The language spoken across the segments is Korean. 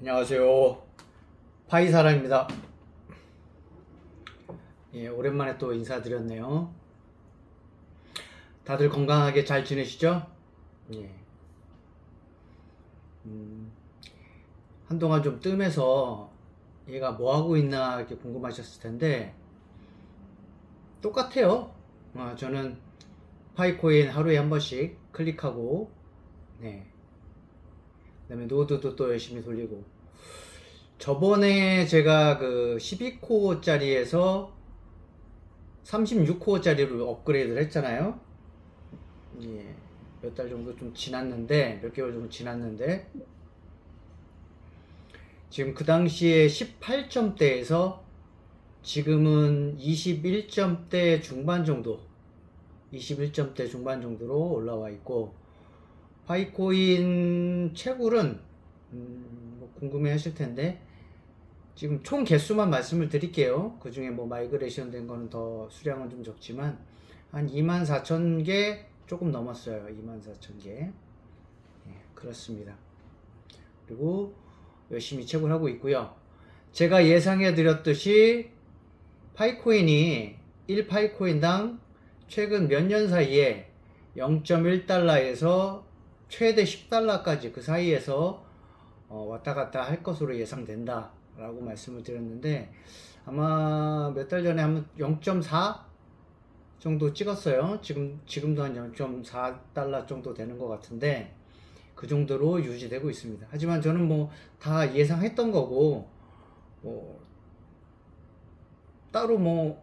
안녕하세요. 파이사랑입니다. 예, 오랜만에 또 인사드렸네요. 다들 건강하게 잘 지내시죠? 예. 한동안 좀 뜸해서 얘가 뭐 하고 있나 이렇게 궁금하셨을 텐데 똑같아요. 저는 파이코인 하루에 한 번씩 클릭하고, 네. 그다음에 노드도 또 열심히 돌리고. 저번에 제가 그 12코어짜리에서 36코어짜리로 업그레이드를 했잖아요. 예, 몇 달 정도 좀 지났는데, 몇 개월 정도 지났는데, 지금 그 당시에 18점대에서 지금은 21점대 중반 정도, 21점대 중반 정도로 올라와 있고, 파이코인 채굴은, 뭐 궁금해 하실 텐데, 지금 총 개수만 말씀을 드릴게요. 그 중에 뭐 마이그레이션 된 거는 더 수량은 좀 적지만, 한 24,000개 조금 넘었어요. 24,000개. 예, 그렇습니다. 그리고 열심히 채굴 하고 있고요. 제가 예상해 드렸듯이 파이코인이 1파이코인당 최근 몇 년 사이에 0.1달러에서 최대 10달러까지 그 사이에서 왔다 갔다 할 것으로 예상된다 라고 말씀을 드렸는데, 아마 몇 달 전에 한번 0.4 정도 찍었어요. 지금도 한 0.4달러 정도 되는 것 같은데, 그 정도로 유지되고 있습니다. 하지만 저는 뭐 다 예상했던 거고, 뭐 따로 뭐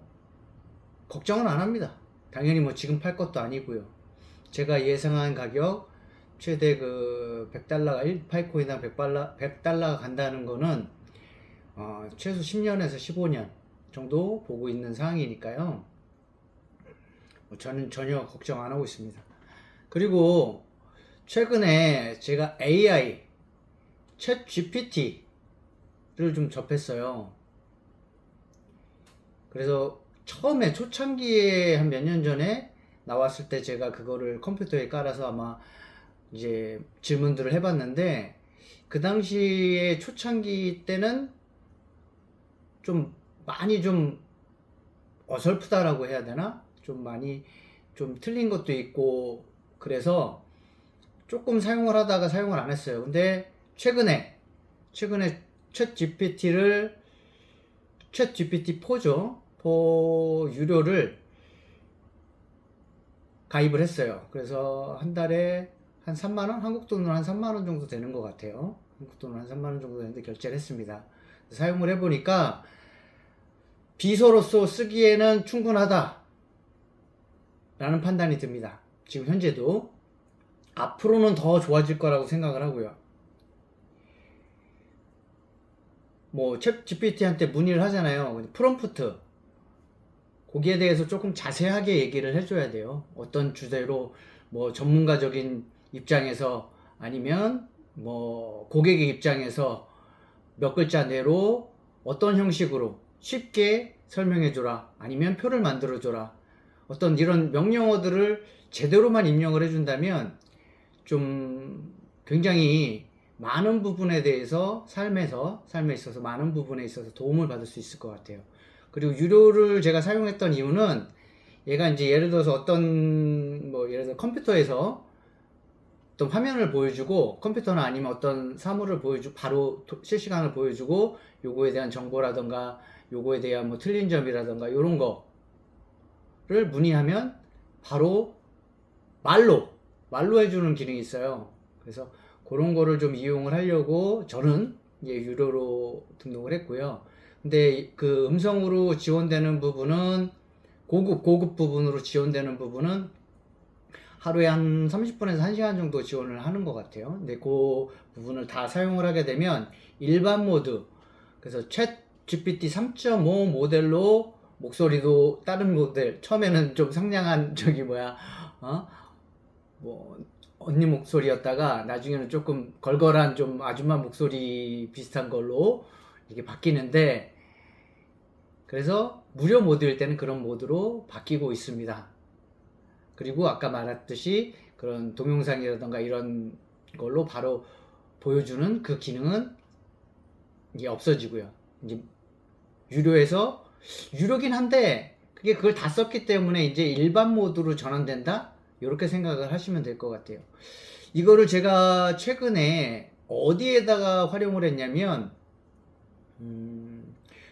걱정은 안 합니다. 당연히 뭐 지금 팔 것도 아니고요. 제가 예상한 가격 최대 그 100달러가 1파이코인당 100달러가 간다는 거는 최소 10년에서 15년 정도 보고 있는 상황이니까요. 저는 전혀 걱정 안 하고 있습니다. 그리고 최근에 제가 AI, 챗 GPT를 좀 접했어요. 그래서 처음에 초창기에 한 몇 년 전에 나왔을 때 제가 그거를 컴퓨터에 깔아서 아마 이제 질문들을 해봤는데, 그 당시에 초창기 때는 좀 많이 좀 어설프다라고 해야 되나? 좀 많이 좀 틀린 것도 있고, 그래서 조금 사용을 하다가 사용을 안 했어요. 근데 최근에 챗 GPT 4죠. 4 유료를 가입을 했어요. 그래서 한 달에 한 3만 원, 한국 돈으로 한 3만 원 정도 되는 것 같아요. 한국 돈으로 한 3만 원 정도 되는데 결제를 했습니다. 사용을 해보니까 비서로서 쓰기에는 충분하다 라는 판단이 듭니다. 지금 현재도. 앞으로는 더 좋아질 거라고 생각을 하고요. 뭐 챗 GPT한테 문의를 하잖아요. 프롬프트, 거기에 대해서 조금 자세하게 얘기를 해줘야 돼요. 어떤 주제로, 뭐 전문가적인 입장에서, 아니면 뭐 고객의 입장에서 몇 글자 내로 어떤 형식으로 쉽게 설명해줘라, 아니면 표를 만들어줘라, 어떤 이런 명령어들을 제대로만 입력을 해준다면 좀 굉장히 많은 부분에 대해서 삶에 있어서 많은 부분에 있어서 도움을 받을 수 있을 것 같아요. 그리고 유료를 제가 사용했던 이유는, 얘가 이제 예를 들어서 예를 들어 컴퓨터에서 어떤 화면을 보여주고, 컴퓨터나 아니면 어떤 사물을 보여주고 바로 실시간을 보여주고, 요거에 대한 정보라던가 요거에 대한 뭐 틀린 점이라던가 요런 거를 문의하면 바로 말로 해주는 기능이 있어요. 그래서 그런 거를 좀 이용을 하려고 저는 유료로 등록을 했고요. 근데 그 음성으로 지원되는 부분은, 고급 부분으로 지원되는 부분은 하루에 한 30분에서 1시간 정도 지원을 하는 것 같아요. 근데 그 부분을 다 사용을 하게 되면 일반 모드, 그래서 챗 GPT 3.5 모델로 목소리도 다른 모델, 처음에는 좀 상냥한 뭐 언니 목소리였다가 나중에는 조금 걸걸한 좀 아줌마 목소리 비슷한 걸로 이게 바뀌는데, 그래서 무료 모드일 때는 그런 모드로 바뀌고 있습니다. 그리고 아까 말했듯이 그런 동영상이라던가 이런 걸로 바로 보여주는 그 기능은 이게 없어지고요. 이제 유료에서 유료긴 한데 그걸 다 썼기 때문에 이제 일반 모드로 전환된다? 이렇게 생각을 하시면 될 것 같아요. 이거를 제가 최근에 어디에다가 활용을 했냐면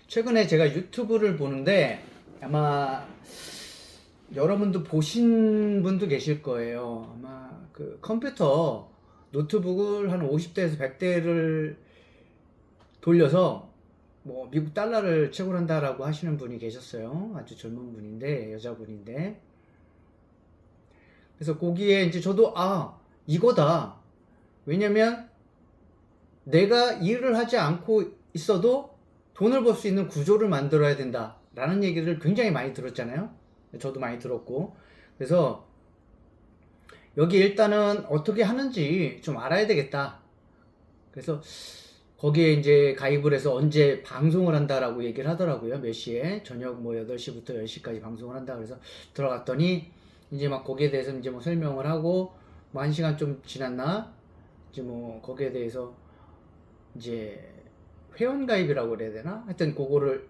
최근에 제가 유튜브를 보는데 아마 여러분도 보신 분도 계실 거예요. 아마 그 컴퓨터 노트북을 한 50대에서 100대를 돌려서 뭐 미국 달러를 채굴한다라고 하시는 분이 계셨어요. 아주 젊은 분인데, 여자분인데. 그래서 거기에 이제 저도 이거다. 왜냐면 내가 일을 하지 않고 있어도 돈을 벌 수 있는 구조를 만들어야 된다 라는 얘기를 굉장히 많이 들었잖아요. 저도 많이 들었고. 그래서 여기 일단은 어떻게 하는지 좀 알아야 되겠다. 그래서 거기에 이제 가입을 해서 언제 방송을 한다라고 얘기를 하더라고요. 몇 시에 저녁 뭐 8시부터 10시까지 방송을 한다. 그래서 들어갔더니 이제 막 거기에 대해서 이제 뭐 설명을 하고 뭐 1시간 좀 지났나 이제 뭐 거기에 대해서 이제 회원 가입이라고 그래야 되나? 하여튼 그거를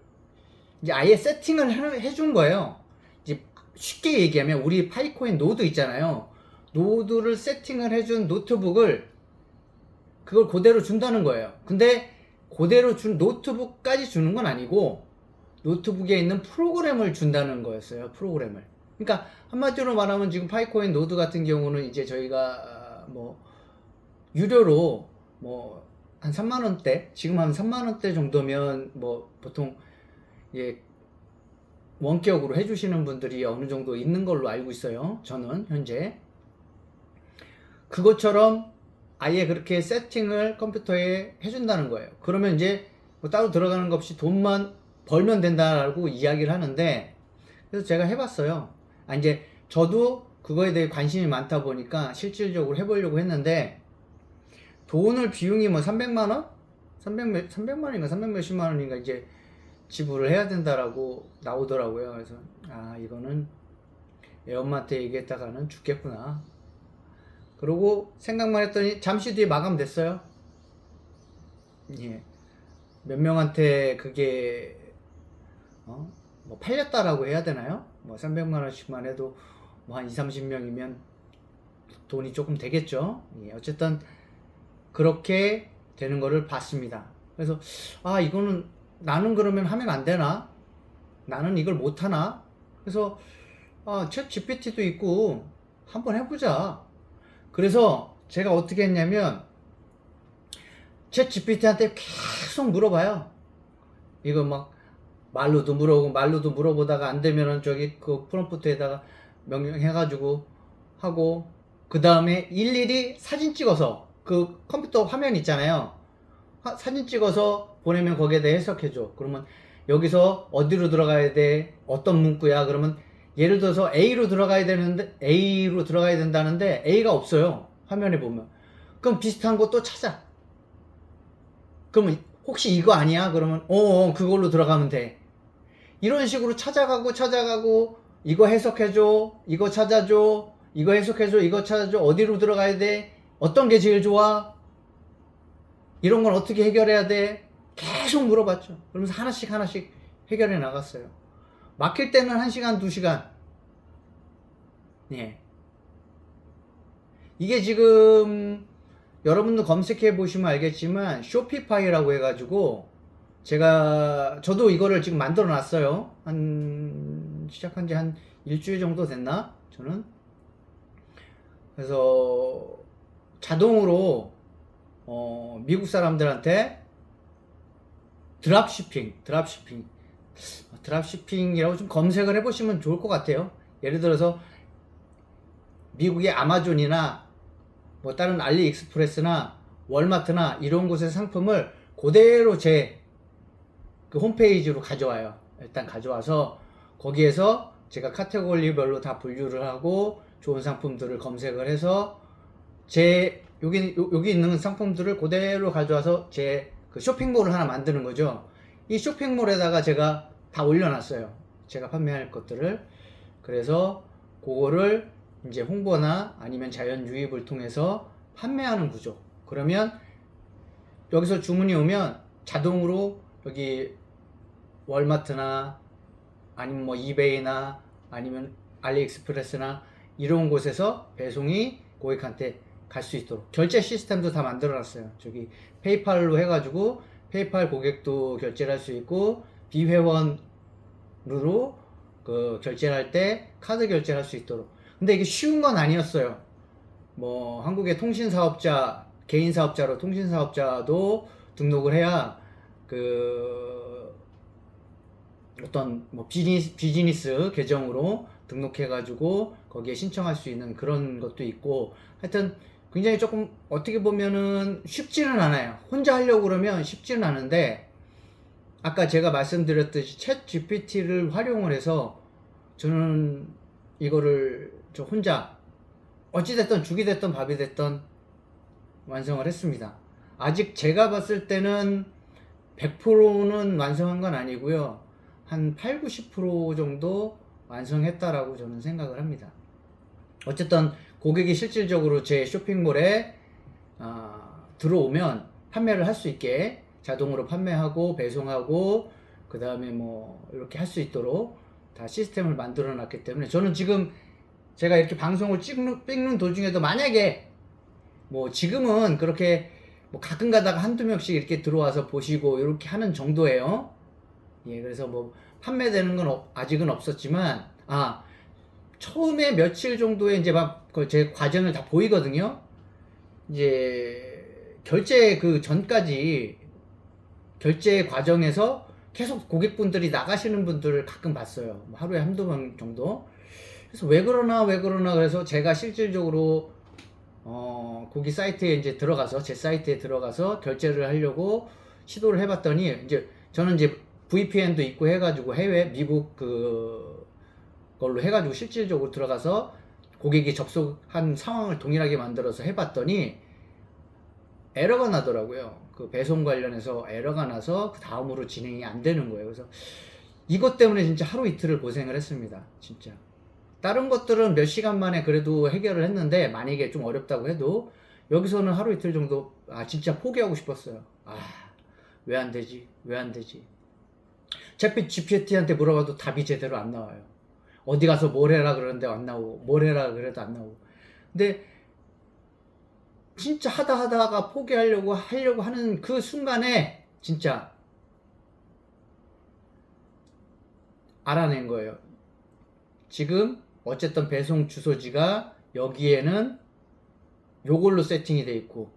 이제 아예 세팅을 해준 거예요. 이제 쉽게 얘기하면 우리 파이코인 노드 있잖아요. 노드를 세팅을 해준 노트북을 그걸 그대로 준다는 거예요. 근데 그대로 준 노트북까지 주는 건 아니고 노트북에 있는 프로그램을 준다는 거였어요. 프로그램을. 그러니까 한마디로 말하면 지금 파이코인 노드 같은 경우는 이제 저희가 뭐 유료로 뭐 한 3만 원대, 지금 한 3만 원대 정도면 뭐 보통 예 원격으로 해주시는 분들이 어느 정도 있는 걸로 알고 있어요. 저는 현재 그것처럼 아예 그렇게 세팅을 컴퓨터에 해준다는 거예요. 그러면 이제 뭐 따로 들어가는 것 없이 돈만 벌면 된다라고 이야기를 하는데, 그래서 제가 해봤어요. 이제 저도 그거에 대해 관심이 많다 보니까 실질적으로 해보려고 했는데, 돈을 비용이 뭐 300만 원? 300만 원인가 300 몇십만 원인가 이제 지불을 해야 된다라고 나오더라고요. 그래서 이거는 애 엄마한테 얘기했다가는 죽겠구나. 그러고 생각만 했더니 잠시 뒤에 마감됐어요. 예. 몇 명한테 그게 뭐 팔렸다라고 해야 되나요? 뭐 300만 원씩만 해도 뭐 한 2, 30명이면 돈이 조금 되겠죠. 예. 어쨌든 그렇게 되는 거를 봤습니다. 그래서 이거는 나는 그러면 하면 안 되나? 나는 이걸 못 하나? 그래서 챗 GPT도 있고 한번 해보자. 그래서 제가 어떻게 했냐면 챗 GPT한테 계속 물어봐요. 이거 막 말로도 물어보다가 안 되면은 저기 그 프롬프트에다가 명령해가지고 하고, 그 다음에 일일이 사진 찍어서 그 컴퓨터 화면 있잖아요. 사진 찍어서 보내면 거기에 대해 해석해줘. 그러면 여기서 어디로 들어가야 돼? 어떤 문구야? 그러면 예를 들어서 A로 들어가야 된다는데 A가 없어요. 화면에 보면. 그럼 비슷한 거 또 찾아. 그러면 혹시 이거 아니야? 그러면 그걸로 들어가면 돼. 이런 식으로 찾아가고 이거 해석해줘, 이거 찾아줘, 이거 해석해줘, 이거 찾아줘, 어디로 들어가야 돼? 어떤 게 제일 좋아? 이런 건 어떻게 해결해야 돼? 계속 물어봤죠. 그러면서 하나씩 해결해 나갔어요. 막힐 때는 1시간, 2시간. 예. 이게 지금 여러분도 검색해 보시면 알겠지만 쇼피파이라고 해가지고 저도 이거를 지금 만들어 놨어요. 시작한 지 한 일주일 정도 됐나? 저는. 그래서 자동으로 미국 사람들한테 드랍시핑이라고 좀 검색을 해보시면 좋을 것 같아요. 예를 들어서 미국의 아마존이나 뭐 다른 알리익스프레스나 월마트나 이런 곳의 상품을 그대로 제 그 홈페이지로 가져와요. 일단 가져와서 거기에서 제가 카테고리별로 다 분류를 하고 좋은 상품들을 검색을 해서 여기 있는 상품들을 그대로 가져와서 제 그 쇼핑몰을 하나 만드는 거죠. 이 쇼핑몰에다가 제가 다 올려놨어요. 제가 판매할 것들을. 그래서 그거를 이제 홍보나 아니면 자연 유입을 통해서 판매하는 구조. 그러면 여기서 주문이 오면 자동으로 여기 월마트나 아니면 뭐 이베이나 아니면 알리익스프레스나 이런 곳에서 배송이 고객한테 갈 수 있도록 결제 시스템도 다 만들어 놨어요. 저기 페이팔로 해가지고 페이팔 고객도 결제를 할 수 있고 비회원으로 그 결제를 할 때 카드 결제를 할 수 있도록. 근데 이게 쉬운 건 아니었어요. 뭐 한국의 통신사업자, 개인 사업자로 통신사업자도 등록을 해야 그 어떤 뭐 비즈니스 계정으로 등록해가지고 거기에 신청할 수 있는 그런 것도 있고, 하여튼 굉장히 조금 어떻게 보면은 쉽지는 않아요. 혼자 하려고 그러면 쉽지는 않은데, 아까 제가 말씀드렸듯이 챗 GPT를 활용을 해서 저는 이거를 저 혼자 어찌됐든 죽이 됐든 밥이 됐든 완성을 했습니다. 아직 제가 봤을 때는 100%는 완성한 건 아니고요. 한 8, 90% 정도 완성했다라고 저는 생각을 합니다. 어쨌든 고객이 실질적으로 제 쇼핑몰에 들어오면 판매를 할 수 있게 자동으로 판매하고 배송하고 그 다음에 뭐 이렇게 할 수 있도록 다 시스템을 만들어 놨기 때문에, 저는 지금 제가 이렇게 방송을 찍는 도중에도 만약에 뭐 지금은 그렇게 뭐 가끔 가다가 한두 명씩 이렇게 들어와서 보시고 이렇게 하는 정도예요. 예, 그래서 뭐 판매되는 건 아직은 없었지만, 처음에 며칠 정도에 이제 막 제 과정을 다 보이거든요. 이제 결제 그 전까지 결제 과정에서 계속 고객분들이 나가시는 분들을 가끔 봤어요. 뭐 하루에 한두 번 정도. 그래서 왜 그러나 그래서 제가 실질적으로 거기 사이트에 이제 들어가서, 제 사이트에 들어가서 결제를 하려고 시도를 해봤더니, 이제 저는 이제 VPN도 있고 해가지고 해외 미국 그 걸로 해가지고 실질적으로 들어가서 고객이 접속한 상황을 동일하게 만들어서 해봤더니 에러가 나더라고요. 그 배송 관련해서 에러가 나서 그 다음으로 진행이 안 되는 거예요. 그래서 이것 때문에 진짜 하루 이틀을 고생을 했습니다. 진짜. 다른 것들은 몇 시간 만에 그래도 해결을 했는데, 만약에 좀 어렵다고 해도 여기서는 하루 이틀 정도 진짜 포기하고 싶었어요. 왜 안 되지? 왜 안 되지? 챗 GPT한테 물어봐도 답이 제대로 안 나와요. 어디 가서 뭘 해라 그러는데 안 나오고, 뭘 해라 그래도 안 나오고. 근데 진짜 하다가 포기하려고 하는 그 순간에 진짜 알아낸 거예요. 지금 어쨌든 배송 주소지가 여기에는 요걸로 세팅이 돼 있고,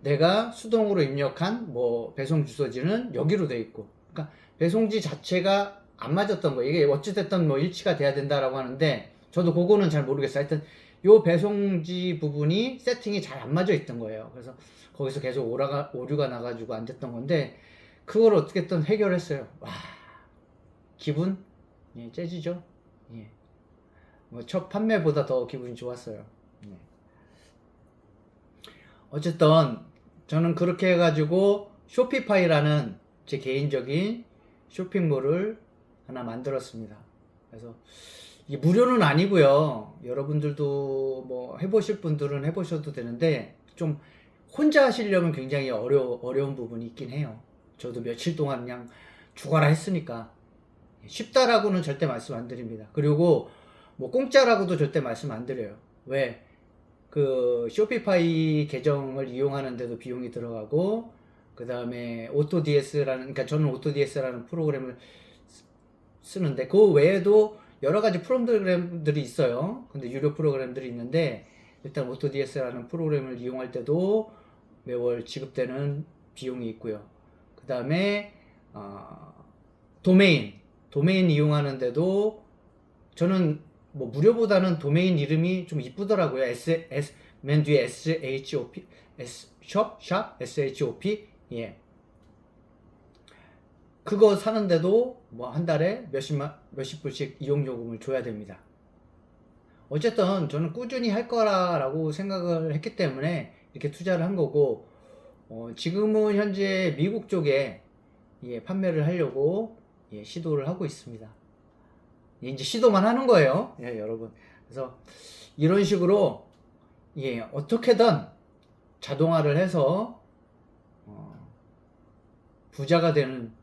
내가 수동으로 입력한 뭐 배송 주소지는 여기로 돼 있고, 그러니까 배송지 자체가 안 맞았던 거예요. 이게 어찌됐든 뭐 일치가 돼야 된다라고 하는데, 저도 그거는 잘 모르겠어요. 하여튼 요 배송지 부분이 세팅이 잘 안 맞아 있던 거예요. 그래서 거기서 계속 오류가 나가지고 안 됐던 건데, 그걸 어떻게든 해결했어요. 와, 기분 째지죠. 예. 뭐 첫 판매보다 더 기분이 좋았어요. 예. 어쨌든 저는 그렇게 해가지고 쇼피파이라는 제 개인적인 쇼핑몰을 하나 만들었습니다. 그래서 이게 무료는 아니고요. 여러분들도 뭐 해보실 분들은 해보셔도 되는데, 좀 혼자 하시려면 굉장히 어려운 부분이 있긴 해요. 저도 며칠 동안 그냥 죽어라 했으니까. 쉽다라고는 절대 말씀 안 드립니다. 그리고 뭐 공짜라고도 절대 말씀 안 드려요. 왜? 그 쇼피파이 계정을 이용하는데도 비용이 들어가고, 그 다음에 오토DS라는, 그러니까 저는 오토DS라는 프로그램을 쓰는데, 그 외에도 여러 가지 프로그램들이 있어요. 근데 유료 프로그램들이 있는데, 일단 오토DS라는 프로그램을 이용할 때도 매월 지급되는 비용이 있고요. 그 다음에 도메인 이용하는데도 저는 뭐 무료보다는 도메인 이름이 좀 이쁘더라고요. 맨 뒤에 SHOP, SHOP, 예. 그거 사는데도 뭐 한 달에 몇십 불씩 이용 요금을 줘야 됩니다. 어쨌든 저는 꾸준히 할 거라고 생각을 했기 때문에 이렇게 투자를 한 거고, 지금은 현재 미국 쪽에 판매를 하려고 시도를 하고 있습니다. 이제 시도만 하는 거예요, 여러분. 그래서 이런 식으로 어떻게든 자동화를 해서 부자가 되는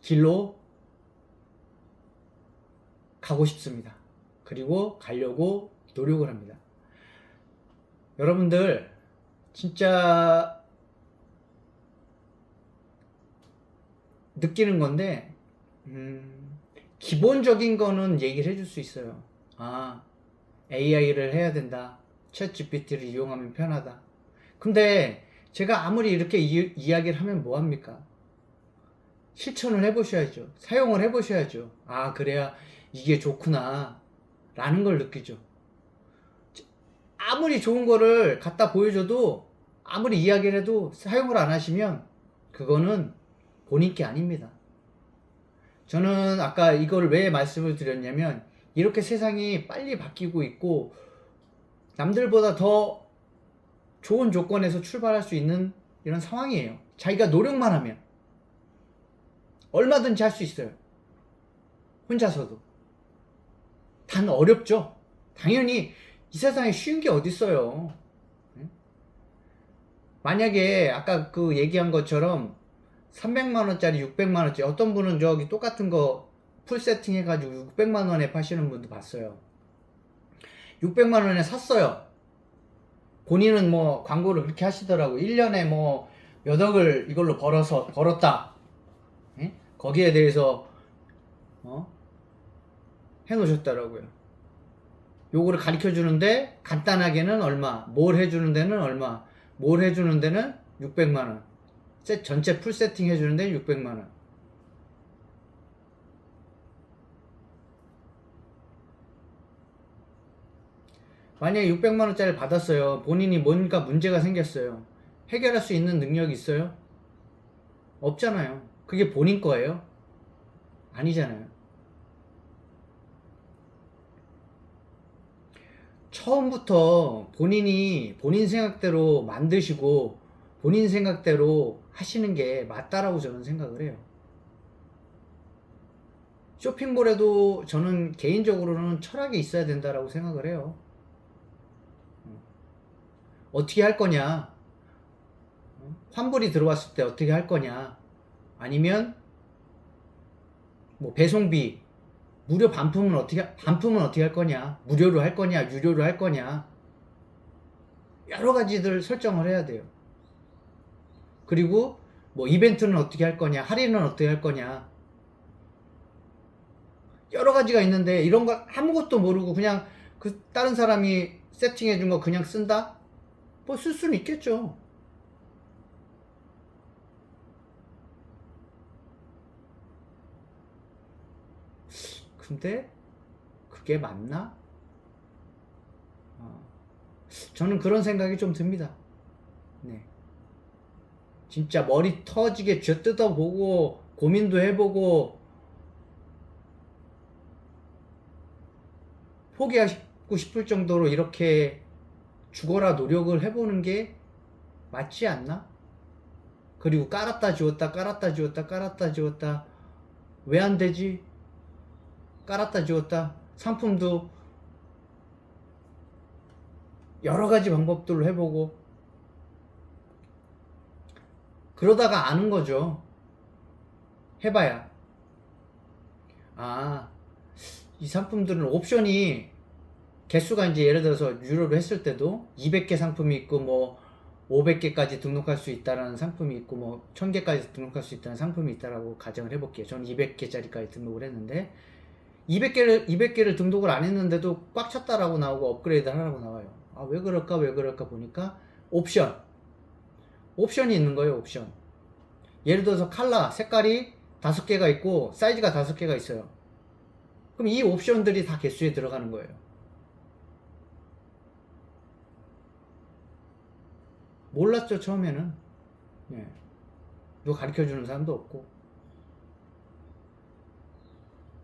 길로 가고 싶습니다. 그리고 가려고 노력을 합니다. 여러분들 진짜 느끼는 건데 기본적인 거는 얘기를 해줄 수 있어요. 아, AI를 해야 된다. 챗 GPT를 이용하면 편하다. 근데 제가 아무리 이렇게 이야기를 하면 뭐합니까? 실천을 해보셔야죠. 사용을 해보셔야죠. 아, 그래야 이게 좋구나 라는 걸 느끼죠. 아무리 좋은 거를 갖다 보여줘도, 아무리 이야기를 해도 사용을 안 하시면 그거는 본인 게 아닙니다. 저는 아까 이걸 왜 말씀을 드렸냐면, 이렇게 세상이 빨리 바뀌고 있고 남들보다 더 좋은 조건에서 출발할 수 있는 이런 상황이에요. 자기가 노력만 하면 얼마든지 할 수 있어요. 혼자서도. 단 어렵죠. 당연히 이 세상에 쉬운 게 어딨어요. 만약에 아까 그 얘기한 것처럼 300만원짜리 600만원짜리, 어떤 분은 저기 똑같은 거 풀 세팅 해가지고 600만원에 파시는 분도 봤어요. 600만원에 샀어요. 본인은 뭐 광고를 그렇게 하시더라고. 1년에 뭐 몇 억을 이걸로 벌었다. 거기에 대해서 해놓으셨더라고요. 요거를 가르쳐 주는데 간단하게는 얼마, 뭘 해주는 데는 얼마, 뭘 해주는 데는 600만원, 전체 풀 세팅 해주는 데는 600만원. 만약에 600만원짜리 받았어요. 본인이 뭔가 문제가 생겼어요. 해결할 수 있는 능력이 있어요? 없잖아요. 그게 본인 거예요? 아니잖아요. 처음부터 본인이 본인 생각대로 만드시고 본인 생각대로 하시는 게 맞다라고 저는 생각을 해요. 쇼핑몰에도 저는 개인적으로는 철학이 있어야 된다라고 생각을 해요. 어떻게 할 거냐, 환불이 들어왔을 때 어떻게 할 거냐, 아니면 뭐 배송비 무료 반품은 어떻게 할 거냐, 무료로 할 거냐, 유료로 할 거냐, 여러 가지들 설정을 해야 돼요. 그리고 뭐 이벤트는 어떻게 할 거냐, 할인은 어떻게 할 거냐, 여러 가지가 있는데 이런 걸 아무것도 모르고 그냥 그 다른 사람이 세팅해 준 거 그냥 쓴다? 뭐 쓸 수는 있겠죠. 근데 그게 맞나? 저는 그런 생각이 좀 듭니다. 네. 진짜 머리 터지게 쥐어 뜯어보고 고민도 해보고 포기하고 싶을 정도로 이렇게 죽어라 노력을 해보는 게 맞지 않나? 그리고 깔았다 지웠다 깔았다 지웠다 깔았다 지웠다 왜 안 되지? 깔았다 지웠다, 상품도 여러 가지 방법들로 해보고 그러다가 아는 거죠. 해봐야. 아, 이 상품들은 옵션이 개수가 이제 예를 들어서 유료로 했을 때도 200개 상품이 있고 뭐 500개까지 등록할 수 있다라는 상품이 있고 뭐 1000개까지 등록할 수 있다는 상품이 있다라고 가정을 해볼게요. 저는 200개짜리까지 등록을 했는데 200개를 등록을 안 했는데도 꽉 찼다라고 나오고 업그레이드 하라고 나와요. 아, 왜 그럴까 보니까 옵션이 있는 거예요. 옵션. 예를 들어서 컬러 색깔이 5개가 있고 사이즈가 5개가 있어요. 그럼 이 옵션들이 다 개수에 들어가는 거예요. 몰랐죠, 처음에는. 예. 누가 가르쳐 주는 사람도 없고.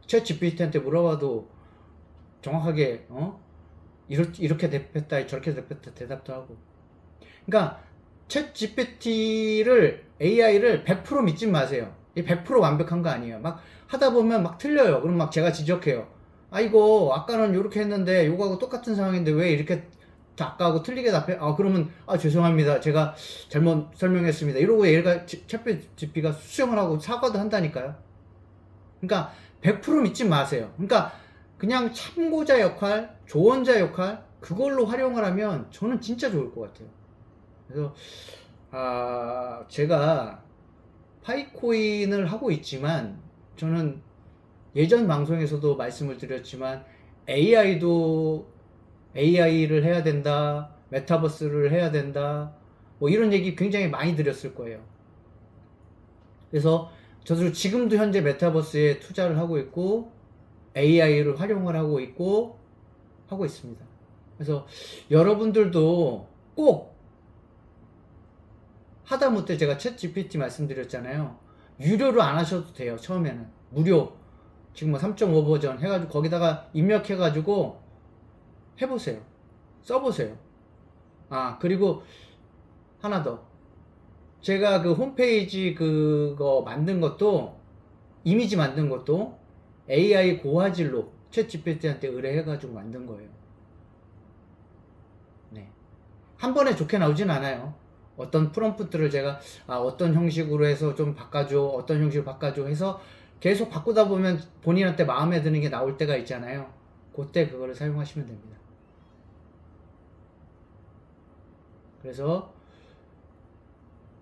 챗 GPT한테 물어봐도 정확하게 이렇게 대답했다 저렇게 대답했다 대답도 하고. 그러니까 챗 GPT를, AI를 100% 믿지 마세요. 100% 완벽한 거 아니에요. 막 하다 보면 막 틀려요. 그럼 막 제가 지적해요. 아, 이거 아까는 이렇게 했는데 이거하고 똑같은 상황인데 왜 이렇게 작가하고 틀리게 답해, 그러면, 죄송합니다. 제가 잘못 설명했습니다. 이러고 얘가 챗 GPT가 수정을 하고 사과도 한다니까요. 그러니까 100% 믿지 마세요. 그러니까 그냥 참고자 역할, 조언자 역할, 그걸로 활용을 하면 저는 진짜 좋을 것 같아요. 그래서, 제가 파이코인을 하고 있지만, 저는 예전 방송에서도 말씀을 드렸지만, AI를 해야 된다, 메타버스를 해야 된다, 뭐 이런 얘기 굉장히 많이 드렸을 거예요. 그래서 저도 지금도 현재 메타버스에 투자를 하고 있고, AI를 활용을 하고 있습니다. 그래서 여러분들도 꼭 하다못해 제가 챗 GPT 말씀드렸잖아요. 유료로 안 하셔도 돼요. 처음에는 무료, 지금 뭐 3.5 버전 해가지고 거기다가 입력해가지고 해보세요. 써보세요. 그리고 하나 더. 제가 그 홈페이지 그거 만든 것도, 이미지 만든 것도 AI 고화질로 챗 GPT한테 의뢰해가지고 만든 거예요. 네. 한 번에 좋게 나오진 않아요. 어떤 프롬프트를 제가 어떤 형식으로 해서 좀 바꿔줘, 어떤 형식으로 바꿔줘 해서 계속 바꾸다 보면 본인한테 마음에 드는 게 나올 때가 있잖아요. 그때 그거를 사용하시면 됩니다. 그래서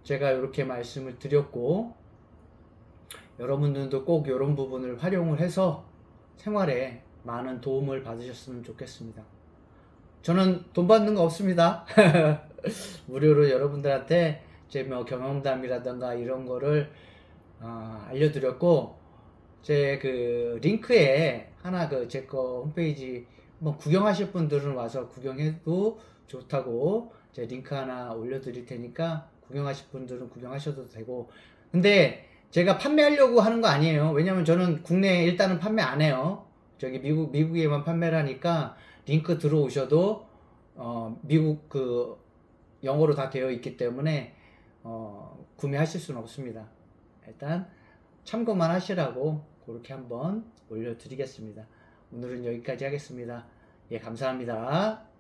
제가 이렇게 말씀을 드렸고, 여러분들도 꼭 이런 부분을 활용을 해서 생활에 많은 도움을 받으셨으면 좋겠습니다. 저는 돈 받는 거 없습니다. 무료로 여러분들한테 제 뭐 경험담이라든가 이런 거를 알려드렸고, 제 그 링크에 하나 그 제 거 홈페이지 뭐 구경하실 분들은 와서 구경해도 좋다고 제 링크 하나 올려드릴 테니까 구경하실 분들은 구경하셔도 되고, 근데 제가 판매하려고 하는 거 아니에요. 왜냐면 저는 국내에 일단은 판매 안 해요. 저기 미국에만 판매를 하니까 링크 들어오셔도 미국 그 영어로 다 되어 있기 때문에 구매하실 수는 없습니다. 일단 참고만 하시라고 그렇게 한번 올려드리겠습니다. 오늘은 여기까지 하겠습니다. 예, 감사합니다.